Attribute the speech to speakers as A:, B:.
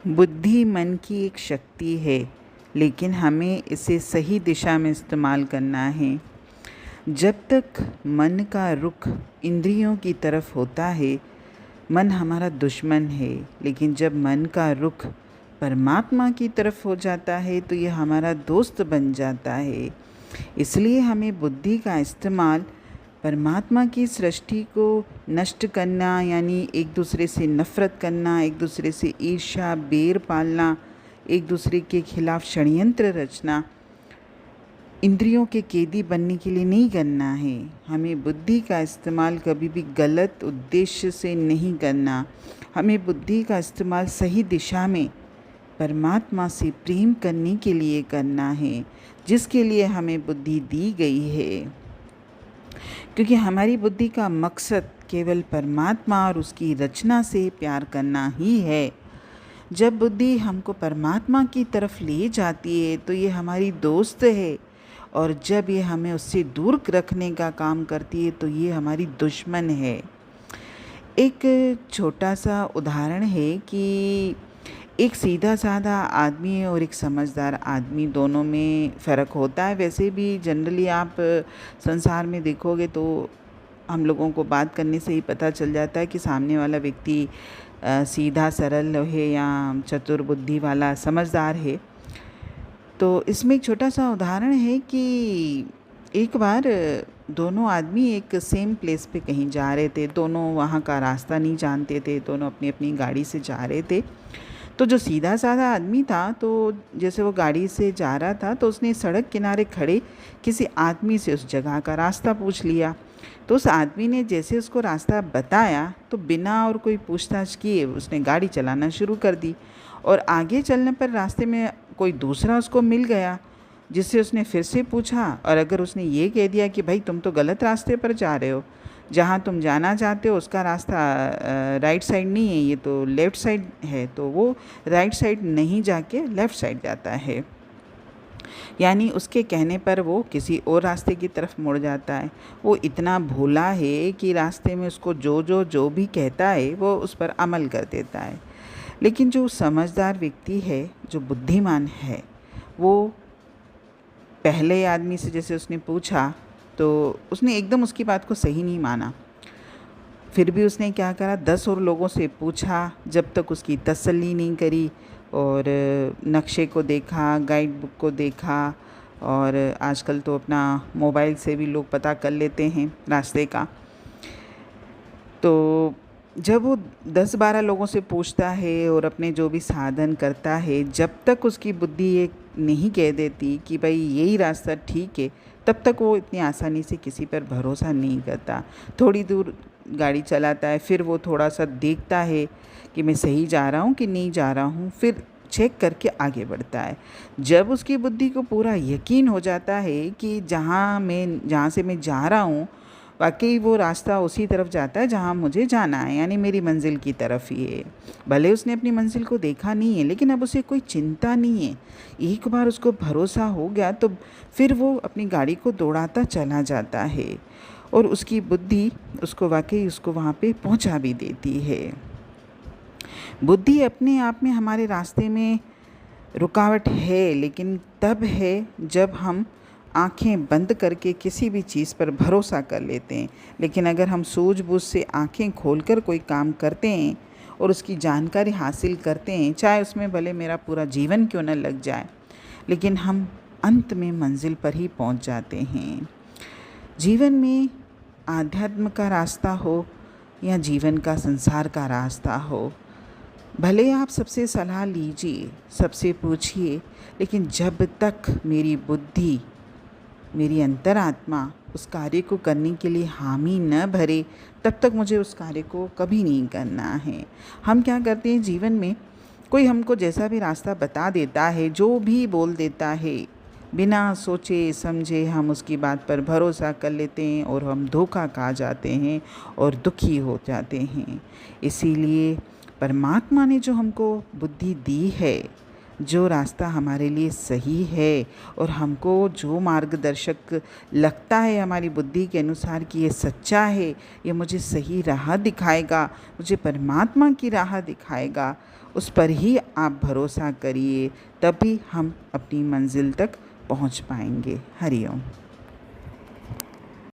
A: बुद्धि मन की एक शक्ति है, लेकिन हमें इसे सही दिशा में इस्तेमाल करना है। जब तक मन का रुख इंद्रियों की तरफ होता है, मन हमारा दुश्मन है, लेकिन जब मन का रुख परमात्मा की तरफ हो जाता है तो ये हमारा दोस्त बन जाता है। इसलिए हमें बुद्धि का इस्तेमाल परमात्मा की सृष्टि को नष्ट करना, यानी एक दूसरे से नफ़रत करना, एक दूसरे से ईर्ष्या बैर पालना, एक दूसरे के खिलाफ षड्यंत्र रचना, इंद्रियों के कैदी बनने के लिए नहीं करना है। हमें बुद्धि का इस्तेमाल कभी भी गलत उद्देश्य से नहीं करना। हमें बुद्धि का इस्तेमाल सही दिशा में परमात्मा से प्रेम करने के लिए करना है, जिसके लिए हमें बुद्धि दी गई है। क्योंकि हमारी बुद्धि का मकसद केवल परमात्मा और उसकी रचना से प्यार करना ही है। जब बुद्धि हमको परमात्मा की तरफ ले जाती है तो ये हमारी दोस्त है, और जब ये हमें उससे दूर रखने का काम करती है तो ये हमारी दुश्मन है। एक छोटा सा उदाहरण है कि एक सीधा साधा आदमी और एक समझदार आदमी, दोनों में फ़र्क होता है। वैसे भी जनरली आप संसार में देखोगे तो हम लोगों को बात करने से ही पता चल जाता है कि सामने वाला व्यक्ति सीधा सरल है या चतुर बुद्धि वाला समझदार है। तो इसमें एक छोटा सा उदाहरण है कि एक बार दोनों आदमी एक सेम प्लेस पे कहीं जा रहे थे। दोनों वहाँ का रास्ता नहीं जानते थे, दोनों अपनी अपनी गाड़ी से जा रहे थे। तो जो सीधा साधा आदमी था, तो जैसे वो गाड़ी से जा रहा था तो उसने सड़क किनारे खड़े किसी आदमी से उस जगह का रास्ता पूछ लिया। तो उस आदमी ने जैसे उसको रास्ता बताया तो बिना और कोई पूछताछ किए उसने गाड़ी चलाना शुरू कर दी, और आगे चलने पर रास्ते में कोई दूसरा उसको मिल गया जिससे उसने फिर से पूछा, और अगर उसने ये कह दिया कि भाई तुम तो गलत रास्ते पर जा रहे हो, जहाँ तुम जाना चाहते हो उसका रास्ता राइट साइड नहीं है, ये तो लेफ़्ट साइड है, तो वो राइट साइड नहीं जाके लेफ़्ट साइड जाता है। यानी उसके कहने पर वो किसी और रास्ते की तरफ मुड़ जाता है। वो इतना भोला है कि रास्ते में उसको जो भी कहता है वो उस पर अमल कर देता है। लेकिन जो समझदार व्यक्ति है, जो बुद्धिमान है, वो पहले आदमी से जैसे उसने पूछा तो उसने एकदम उसकी बात को सही नहीं माना। फिर भी उसने क्या करा, 10 और लोगों से पूछा, जब तक उसकी तसल्ली नहीं करी, और नक्शे को देखा, गाइड बुक को देखा, और आजकल तो अपना मोबाइल से भी लोग पता कर लेते हैं रास्ते का। तो जब वो 10-12 लोगों से पूछता है और अपने जो भी साधन करता है, जब तक उसकी बुद्धि ये नहीं कह देती कि भाई यही रास्ता ठीक है, तब तक वो इतनी आसानी से किसी पर भरोसा नहीं करता। थोड़ी दूर गाड़ी चलाता है, फिर वो थोड़ा सा देखता है कि मैं सही जा रहा हूँ कि नहीं जा रहा हूँ, फिर चेक करके आगे बढ़ता है। जब उसकी बुद्धि को पूरा यकीन हो जाता है कि जहाँ से मैं जा रहा हूँ वाकई वो रास्ता उसी तरफ जाता है जहाँ मुझे जाना है, यानी मेरी मंजिल की तरफ ही है। भले उसने अपनी मंजिल को देखा नहीं है, लेकिन अब उसे कोई चिंता नहीं है। एक बार उसको भरोसा हो गया तो फिर वो अपनी गाड़ी को दौड़ाता चला जाता है, और उसकी बुद्धि उसको वाकई उसको वहाँ पे पहुँचा भी देती है। बुद्धि अपने आप में हमारे रास्ते में रुकावट है, लेकिन तब है जब हम आँखें बंद करके किसी भी चीज़ पर भरोसा कर लेते हैं। लेकिन अगर हम सूझबूझ से आँखें खोलकर कोई काम करते हैं और उसकी जानकारी हासिल करते हैं, चाहे उसमें भले मेरा पूरा जीवन क्यों न लग जाए, लेकिन हम अंत में मंजिल पर ही पहुंच जाते हैं। जीवन में आध्यात्म का रास्ता हो या जीवन का संसार का रास्ता हो, भले आप सबसे सलाह लीजिए, सबसे पूछिए, लेकिन जब तक मेरी बुद्धि, मेरी अंतरात्मा उस कार्य को करने के लिए हामी न भरे, तब तक मुझे उस कार्य को कभी नहीं करना है। हम क्या करते हैं जीवन में, कोई हमको जैसा भी रास्ता बता देता है, जो भी बोल देता है, बिना सोचे समझे हम उसकी बात पर भरोसा कर लेते हैं और हम धोखा खा जाते हैं और दुखी हो जाते हैं। इसीलिए परमात्मा ने जो हमको बुद्धि दी है, जो रास्ता हमारे लिए सही है और हमको जो मार्गदर्शक लगता है हमारी बुद्धि के अनुसार कि ये सच्चा है, ये मुझे सही राह दिखाएगा, मुझे परमात्मा की राह दिखाएगा, उस पर ही आप भरोसा करिए, तभी हम अपनी मंजिल तक पहुंच पाएंगे। हरि ओम।